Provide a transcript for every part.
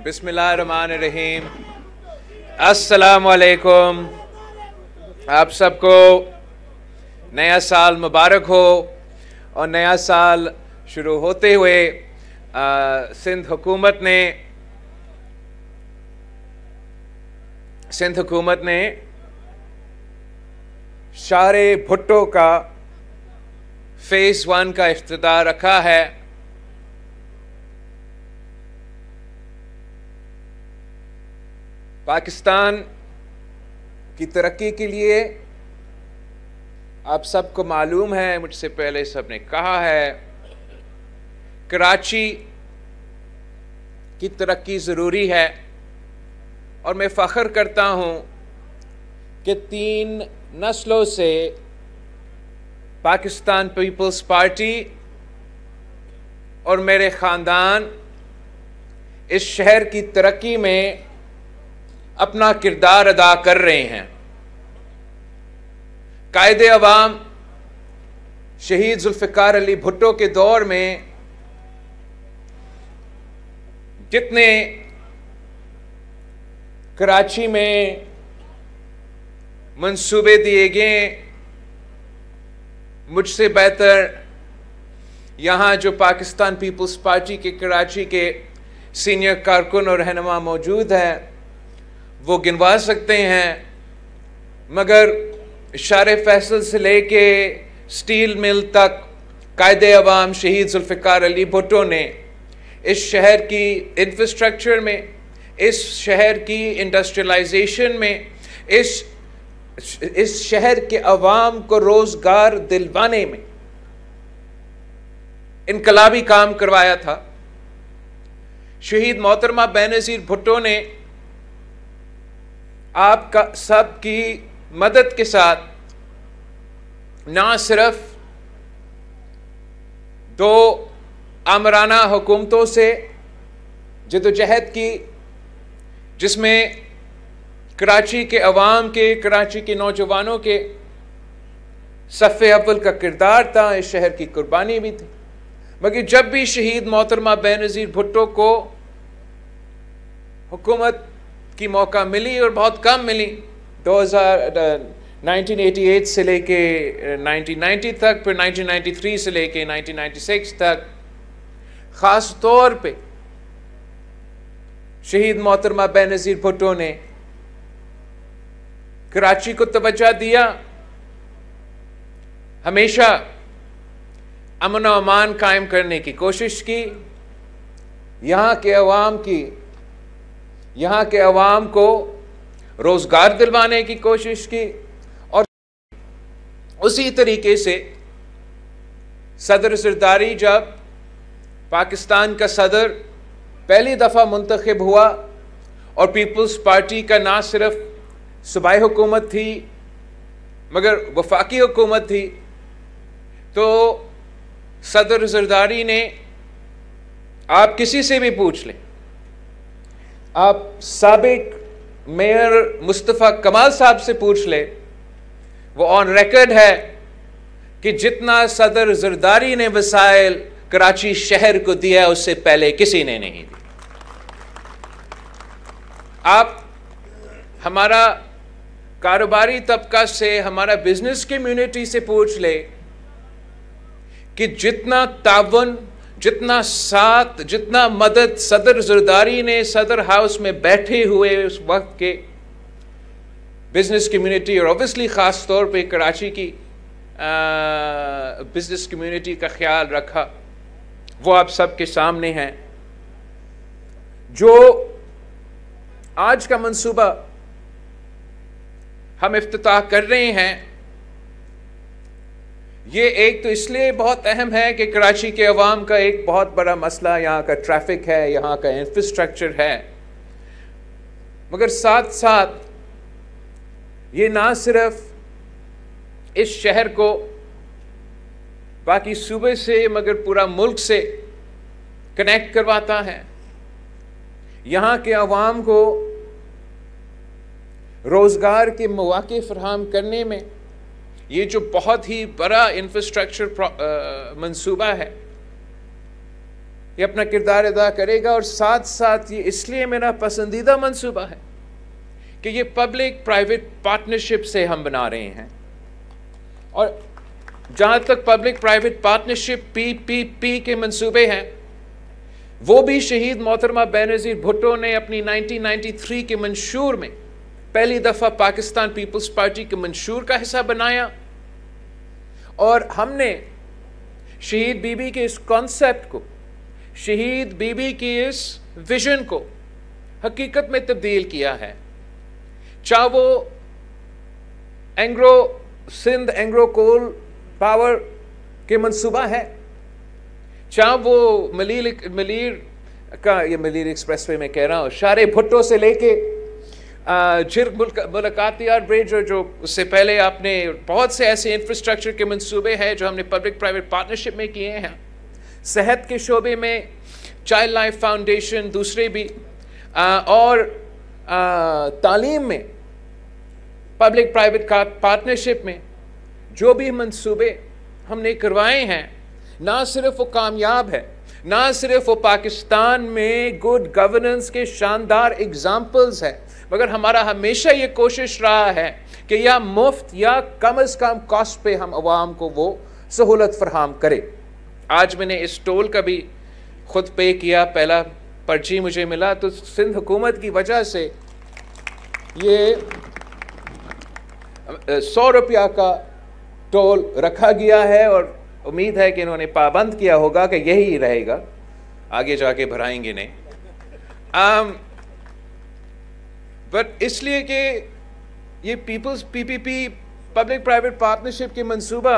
बिस्मिल्लाहिर्रहमानिर्रहीम। अस्सलामुअलैकुम। आप सबको नया साल मुबारक हो। और नया साल शुरू होते हुए सिंध हुकूमत ने शारे भुट्टो का फेज़ 1 का इफ्तिताह रखा है। पाकिस्तान की तरक्की के लिए आप सबको मालूम है, मुझसे पहले सबने कहा है, कराची की तरक्की ज़रूरी है। और मैं फ़ख्र करता हूँ कि 3 नस्लों से पाकिस्तान पीपल्स पार्टी और मेरे ख़ानदान इस शहर की तरक्की में अपना किरदार अदा कर रहे हैं। कायदे अवाम शहीद जुल्फ़िकार अली भुट्टो के दौर में जितने कराची में मंसूबे दिए गए, मुझसे बेहतर यहाँ जो पाकिस्तान पीपल्स पार्टी के कराची के सीनियर कारकुन और रहनुमा मौजूद हैं वो गिनवा सकते हैं। मगर शारे फैसल से लेके स्टील मिल तक कायदे अवाम शहीद जुल्फ़िकार अली भुट्टो ने इस शहर की इंफ्रास्ट्रक्चर में, इस शहर की इंडस्ट्रियलाइजेशन में, इस शहर के अवाम को रोज़गार दिलवाने में इनकलाबी काम करवाया था। शहीद मोहतरमा बेनज़ीर भुट्टो ने आपका सबकी मदद के साथ ना सिर्फ 2 आमराना हुकूमतों से जदोजहद की, जिसमें कराची के अवाम के, कराची के नौजवानों के सफ़े अव्वल का किरदार था, इस शहर की कुर्बानी भी थी। मगर जब भी शहीद मोहतरमा बेनज़ीर भुट्टो को हुकूमत की मौका मिली, और बहुत कम मिली, 1988 से लेके 1990 तक, फिर 1993 से लेके 1996 तक, ख़ास तौर पे शहीद मोहतरमा बेनज़ीर भुट्टो ने कराची को तवज्जो दिया, हमेशा अमन और अमान कायम करने की कोशिश की, यहाँ के अवाम को रोज़गार दिलवाने की कोशिश की। और उसी तरीके से सदर ज़रदारी जब पाकिस्तान का सदर पहली दफ़ा मुंतखब हुआ और पीपल्स पार्टी का ना सिर्फ सूबाई हुकूमत थी मगर वफाकी हुकूमत थी, तो सदर ज़रदारी ने, आप किसी से भी पूछ लें, आप साबिक मेयर मुस्तफ़ा कमाल साहब से पूछ ले, वो ऑन रिकॉर्ड है कि जितना सदर ज़रदारी ने वसाइल कराची शहर को दिया उससे पहले किसी ने नहीं दिया। आप हमारा कारोबारी तबका से, हमारा बिजनेस कम्युनिटी से पूछ ले कि जितना तावन, जितना साथ, जितना मदद सदर ज़रदारी ने सदर हाउस में बैठे हुए उस वक्त के बिजनेस कम्युनिटी और ऑब्वियसली ख़ास तौर पे कराची की बिजनेस कम्युनिटी का ख्याल रखा, वो आप सबके सामने हैं। जो आज का मंसूबा हम इफ्तिताह कर रहे हैं, ये एक तो इसलिए बहुत अहम है कि कराची के अवाम का एक बहुत बड़ा मसला यहाँ का ट्रैफिक है, यहाँ का इंफ्रास्ट्रक्चर है, मगर साथ साथ ये ना सिर्फ इस शहर को बाकी सूबे से मगर पूरा मुल्क से कनेक्ट करवाता है। यहाँ के अवाम को रोज़गार के मौके फराहम करने में ये जो बहुत ही बड़ा इंफ्रास्ट्रक्चर मंसूबा है, ये अपना किरदार अदा करेगा। और साथ साथ ये इसलिए मेरा पसंदीदा मंसूबा है कि ये पब्लिक प्राइवेट पार्टनरशिप से हम बना रहे हैं। और जहां तक पब्लिक प्राइवेट पार्टनरशिप PPP के मंसूबे हैं, वो भी शहीद मोहतरमा बेनज़ीर भुट्टो ने अपनी 1993 के मंशूर में पहली दफा पाकिस्तान पीपल्स पार्टी के मंशूर का हिस्सा बनाया। और हमने शहीद बीबी के इस कॉन्सेप्ट को, शहीद बीबी की इस विजन को हकीकत में तब्दील किया है। चाहे वो सिंध एंग्रो कोल पावर के मंसूबा है, चाहे वो मलीर एक्सप्रेसवे में कह रहा हूँ, शारे भुट्टो से लेके मुलाकातियार ब्रिज, और जो उससे पहले आपने बहुत से ऐसे इंफ्रास्ट्रक्चर के मंसूबे हैं जो हमने पब्लिक प्राइवेट पार्टनरशिप में किए हैं। सेहत के शोबे में चाइल्ड लाइफ फाउंडेशन, दूसरे भी, और तालीम में पब्लिक प्राइवेट पार्टनरशिप में जो भी मंसूबे हमने करवाए हैं, ना सिर्फ वो कामयाब है, ना सिर्फ वो पाकिस्तान में गुड गवर्नेंस के शानदार एग्जाम्पल्स है, मगर हमारा हमेशा ये कोशिश रहा है कि या मुफ्त या कम से कम कॉस्ट पे हम अवाम को वो सहूलत फराहम करें। आज मैंने इस टोल का भी खुद पे किया, पहला पर्ची मुझे मिला, तो सिंध हुकूमत की वजह से ये 100 रुपया का टोल रखा गया है, और उम्मीद है कि इन्होंने पाबंद किया होगा कि यही रहेगा, आगे जाके भराएंगे नहीं। बट इसलिए कि ये people's PPP public private partnership के मंसूबा,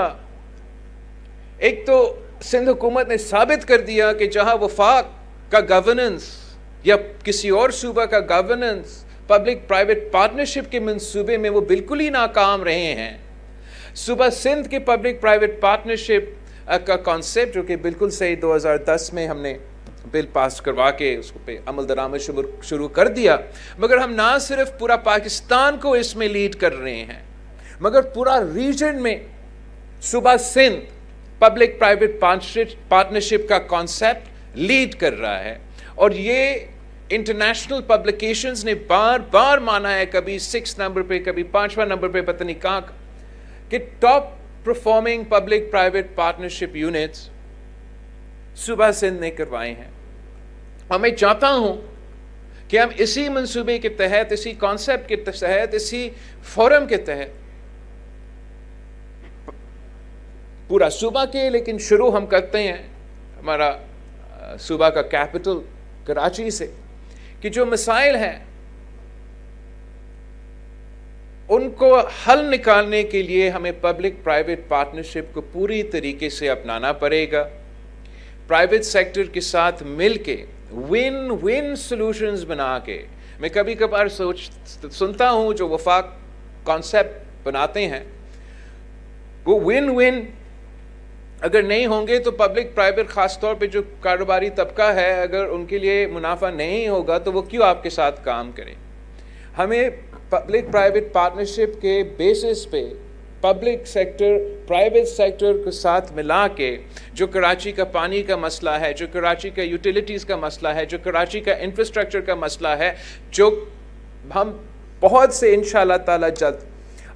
एक तो सिंध हुकूमत ने साबित कर दिया कि जहां वफाक का गवर्नेंस या किसी और सूबा का गवर्नेंस पब्लिक प्राइवेट पार्टनरशिप के मंसूबे में वो बिल्कुल ही नाकाम रहे हैं। सूबा सिंध के पब्लिक प्राइवेट पार्टनरशिप का कॉन्सेप्ट, जो कि बिल्कुल सही 2010 में हमने बिल पास करवा के उसको पे अमल दरामद शुरू कर दिया, मगर हम ना सिर्फ पूरा पाकिस्तान को इसमें लीड कर रहे हैं, मगर पूरा रीजन में सूबा सिंध पब्लिक प्राइवेट पार्टनरशिप का कॉन्सेप्ट लीड कर रहा है। और ये इंटरनेशनल पब्लिकेशंस ने बार बार माना है, कभी 6 नंबर पे, कभी 5वां नंबर पे, पता नहीं कहां, कि top performing public private partnership units सूबा सिंध ने करवाए हैं। और मैं चाहता हूं कि हम इसी मंसूबे के तहत, इसी कॉन्सेप्ट के तहत, इसी फोरम के तहत पूरा सूबा के, लेकिन शुरू हम करते हैं हमारा सूबा का कैपिटल कराची से, कि जो मसाइल हैं उनको हल निकालने के लिए हमें पब्लिक प्राइवेट पार्टनरशिप को पूरी तरीके से अपनाना पड़ेगा। प्राइवेट सेक्टर के साथ मिलके विन विन सॉल्यूशंस बना के, मैं कभी कभार सुनता हूं जो वफाक कॉन्सेप्ट बनाते हैं, वो विन विन अगर नहीं होंगे तो पब्लिक प्राइवेट, खासतौर पे जो कारोबारी तबका है, अगर उनके लिए मुनाफा नहीं होगा तो वो क्यों आपके साथ काम करें। हमें पब्लिक प्राइवेट पार्टनरशिप के बेसिस पे पब्लिक सेक्टर प्राइवेट सेक्टर के साथ मिला के, जो कराची का पानी का मसला है, जो कराची का यूटिलिटीज़ का मसला है, जो कराची का इंफ्रास्ट्रक्चर का मसला है, जो हम बहुत से इंशाअल्लाह ताला जल्द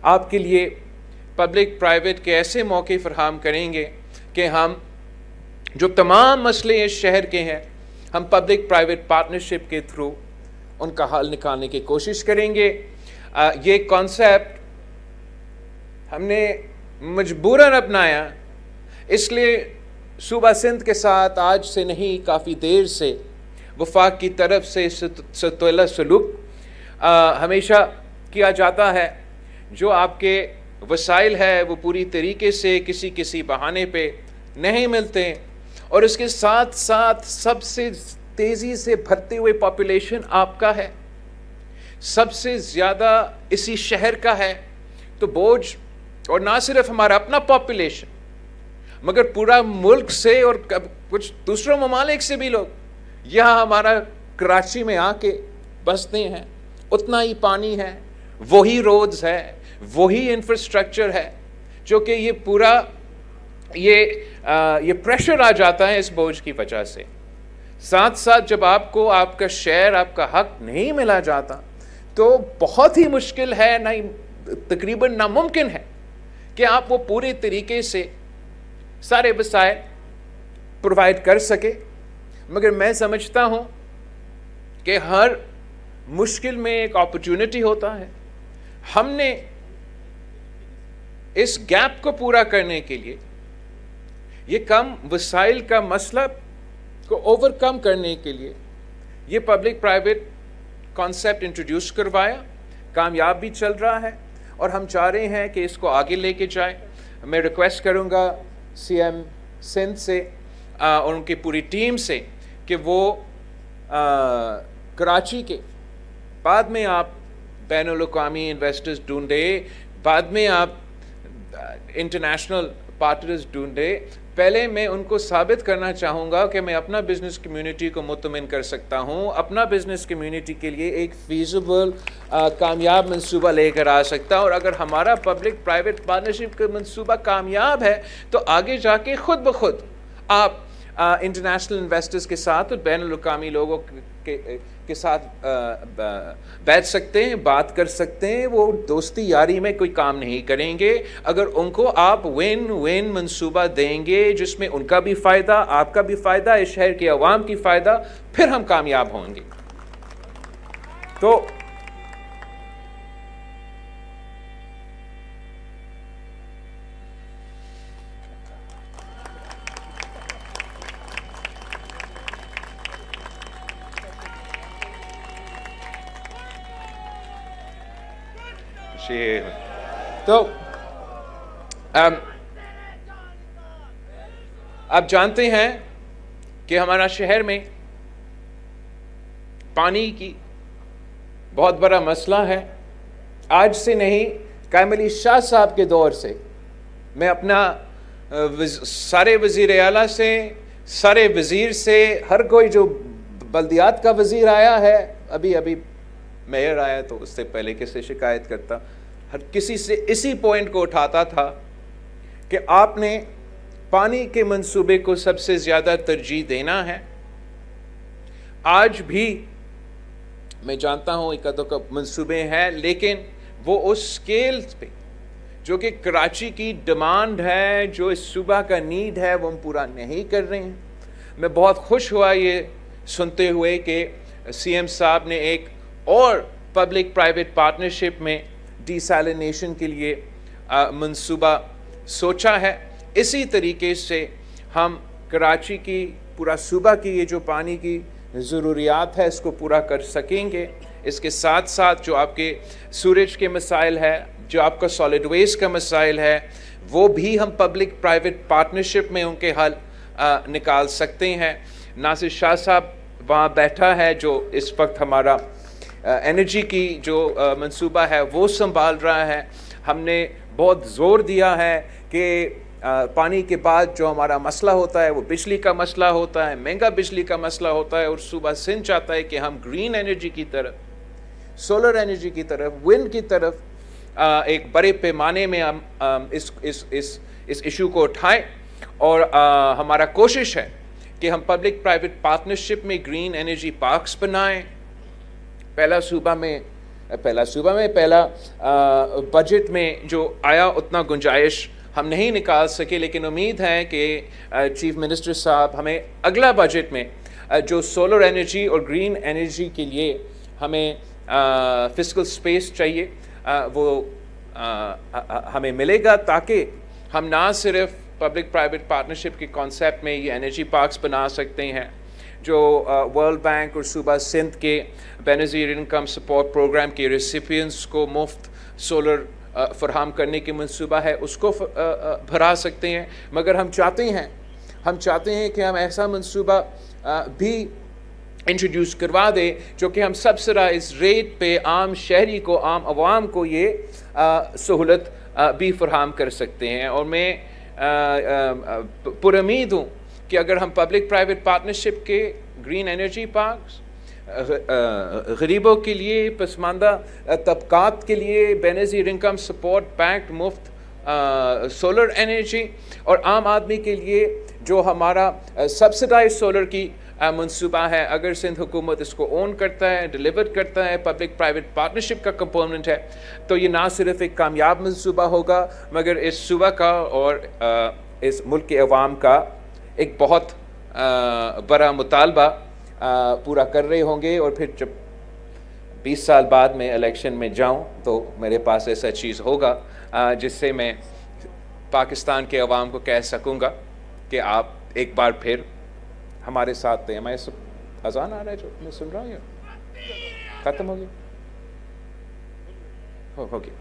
आपके लिए पब्लिक प्राइवेट के ऐसे मौके फराहम करेंगे कि हम जो तमाम मसले इस शहर के हैं, हम पब्लिक प्राइवेट पार्टनरशिप के थ्रू उनका हल निकालने की कोशिश करेंगे। ये कॉन्सेप्ट हमने मजबूरन अपनाया, इसलिए सूबा सिंध के साथ आज से नहीं, काफ़ी देर से वफाक की तरफ से सतुल्ला सलूक हमेशा किया जाता है। जो आपके वसाइल है वो पूरी तरीके से किसी किसी बहाने पे नहीं मिलते, और उसके साथ साथ सबसे तेज़ी से बढ़ते हुए पॉपुलेशन आपका है, सबसे ज़्यादा इसी शहर का है, तो बोझ, और ना सिर्फ हमारा अपना पॉपुलेशन मगर पूरा मुल्क से और कुछ दूसरों ममालिक से भी लोग यहाँ हमारा कराची में आके बसते हैं। उतना ही पानी है, वही रोड्स है, वही इंफ्रास्ट्रक्चर है, जो कि ये पूरा ये प्रेशर आ जाता है इस बोझ की वजह से। साथ साथ जब आपको आपका शेयर, आपका हक नहीं मिला जाता, तो बहुत ही मुश्किल है, नहीं तकरीबन नामुमकिन है कि आप वो पूरे तरीके से सारे वसाइल प्रोवाइड कर सके। मगर मैं समझता हूं कि हर मुश्किल में एक अपॉर्चुनिटी होता है। हमने इस गैप को पूरा करने के लिए, ये कम वसाइल का मसला को ओवरकम करने के लिए ये पब्लिक प्राइवेट कॉन्सेप्ट इंट्रोड्यूस करवाया, कामयाब भी चल रहा है और हम चाह रहे हैं कि इसको आगे लेके जाएं। मैं रिक्वेस्ट करूंगा सीएम सिंध से और उनकी पूरी टीम से कि वो कराची के बाद में आप बैनुल-अक़वामी इन्वेस्टर्स ढूंढे, बाद में आप इंटरनेशनल पार्टनर्स ढूंढे। पहले मैं उनको साबित करना चाहूँगा कि मैं अपना बिजनेस कम्युनिटी को मुतमिन कर सकता हूँ, अपना बिजनेस कम्युनिटी के लिए एक फीजिबल कामयाब मंसूबा लेकर आ सकता हूँ। और अगर हमारा पब्लिक प्राइवेट पार्टनरशिप का मंसूबा कामयाब है तो आगे जाके खुद ब खुद आप इंटरनेशनल इन्वेस्टर्स के साथ और बैनुल-अक़वामी लोगों के साथ बैठ सकते हैं, बात कर सकते हैं। वो दोस्ती यारी में कोई काम नहीं करेंगे अगर उनको आप विन विन मंसूबा देंगे जिसमें उनका भी फ़ायदा, आपका भी फ़ायदा, इस शहर के अवाम की फ़ायदा, फिर हम कामयाब होंगे। तो आप जानते हैं कि हमारा शहर में पानी की बहुत बड़ा मसला है। आज से नहीं, कायम अली शाह साहब के दौर से मैं अपना सारे वज़ीर आला से, सारे वज़ीर से, हर कोई जो बल्दियात का वज़ीर आया है, अभी मेयर आया तो उससे पहले किससे शिकायत करता, हर किसी से इसी पॉइंट को उठाता था कि आपने पानी के मंसूबे को सबसे ज़्यादा तरजीह देना है। आज भी मैं जानता हूँ एक दो का मंसूबे हैं, लेकिन वो उस स्केल पे जो कि कराची की डिमांड है, जो इस सूबा का नीड है, वो हम पूरा नहीं कर रहे हैं। मैं बहुत खुश हुआ ये सुनते हुए कि सीएम साहब ने एक और पब्लिक प्राइवेट पार्टनरशिप में डिसैलिनेशन के लिए मंसूबा सोचा है। इसी तरीके से हम कराची की, पूरा सूबा की ये जो पानी की ज़रूरियात है इसको पूरा कर सकेंगे। इसके साथ साथ जो आपके सूरज के मसाइल है, जो आपका सॉलिड वेस्ट का मसाइल है, वो भी हम पब्लिक प्राइवेट पार्टनरशिप में उनके हल निकाल सकते हैं। नासिर शाह साहब वहाँ बैठा है जो इस वक्त हमारा एनर्जी की जो मंसूबा है वो संभाल रहा है। हमने बहुत ज़ोर दिया है कि पानी के बाद जो हमारा मसला होता है वो बिजली का मसला होता है, महंगा बिजली का मसला होता है, और सूबा सिंध चाहता है कि हम ग्रीन एनर्जी की तरफ, सोलर एनर्जी की तरफ, विंड की तरफ एक बड़े पैमाने में हम इस इशू को उठाएं। और हमारा कोशिश है कि हम पब्लिक प्राइवेट पार्टनरशिप में ग्रीन एनर्जी पार्क्स बनाएं। पहला बजट में जो आया उतना गुंजाइश हम नहीं निकाल सके, लेकिन उम्मीद है कि चीफ मिनिस्टर साहब हमें अगला बजट में जो सोलर एनर्जी और ग्रीन एनर्जी के लिए हमें फिस्कल स्पेस चाहिए वो हमें मिलेगा, ताकि हम ना सिर्फ पब्लिक प्राइवेट पार्टनरशिप के कॉन्सेप्ट में ये एनर्जी पार्क्स बना सकते हैं जो वर्ल्ड बैंक और सूबा सिंध के बेनज़ीर इनकम सपोर्ट प्रोग्राम के रेसिपिएंट्स को मुफ्त सोलर फराहम करने की मंसूबा है उसको भरा सकते हैं। मगर हम चाहते हैं कि हम ऐसा मंसूबा भी इंट्रोड्यूस करवा दें जो कि हम सब्सिडाइज रेट पे आम शहरी को, आम आवाम को ये सहूलत भी फराहम कर सकते हैं। और मैं पुरुम्मीद हूँ कि अगर हम पब्लिक प्राइवेट पार्टनरशिप के ग्रीन एनर्जी पार्क्स गरीबों के लिए, पसमानदा तबकात के लिए, बेनज़ीर इनकम सपोर्ट बैंक मुफ्त सोलर एनर्जी, और आम आदमी के लिए जो हमारा सब्सिडाइज सोलर की मंसूबा है। अगर सिंध हुकूमत इसको ओन करता है, डिलीवर करता है, पब्लिक प्राइवेट पार्टनरशिप का कंपोनेंट है, तो ये ना सिर्फ एक कामयाब मंसूबा होगा मगर इस सूबा का और इस मुल्क के अवाम का एक बहुत बड़ा मुतालबा पूरा कर रहे होंगे। और फिर जब 20 साल बाद मैं इलेक्शन में जाऊं तो मेरे पास ऐसा चीज़ होगा जिससे मैं पाकिस्तान के अवाम को कह सकूंगा कि आप एक बार फिर हमारे साथ थे। मैं सब अजान आ रहा है जो मैं सुन रहा हूँ, खत्म हो गया, हो गया।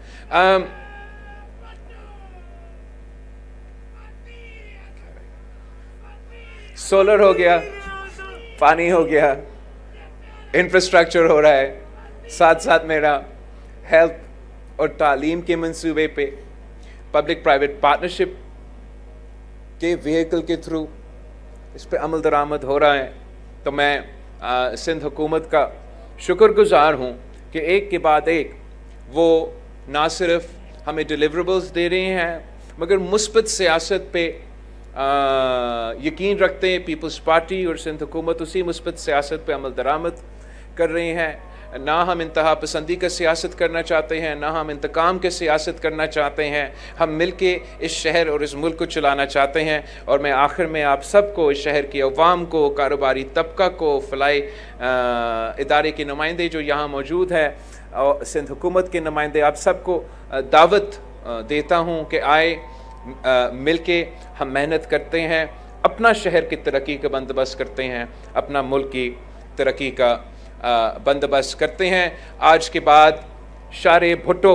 सोलर हो गया, पानी हो गया, इंफ्रास्ट्रक्चर हो रहा है, साथ साथ मेरा हेल्थ और तालीम के मंसूबे पे पब्लिक प्राइवेट पार्टनरशिप के व्हीकल के थ्रू इस पे अमल दरामद हो रहा है। तो मैं सिंध हुकूमत का शुक्रगुजार हूँ कि एक के बाद एक वो ना सिर्फ हमें डिलीवरेबल्स दे रहे हैं मगर मुस्बत सियासत पे यकीन रखते हैं। पीपल्स पार्टी और सिंध हुकूमत उसी मुस्बत सियासत पे अमल दरामद कर रहे हैं। ना हम इंतहा पसंदी का सियासत करना चाहते हैं, ना हम इंतकाम के सियासत करना चाहते हैं। हम मिल के इस शहर और इस मुल्क को चलाना चाहते हैं। और मैं आखिर में आप सबको, इस शहर की अवाम को, कारोबारी तबका को, फलाई इदारे के नुमाइंदे जो यहाँ मौजूद हैं और सिंध हुकूमत के नुमाइंदे, आप सबको दावत देता हूँ कि आए, मिल के हम मेहनत करते हैं, अपना शहर की तरक्की का बंदोबस्त करते हैं, अपना मुल्क की तरक्की का बंदोबस्त करते हैं। आज के बाद शारे भुट्टो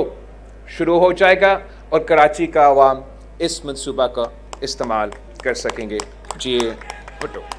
शुरू हो जाएगा और कराची का अवाम इस मंसूबा का इस्तेमाल कर सकेंगे। जी भुट्टो।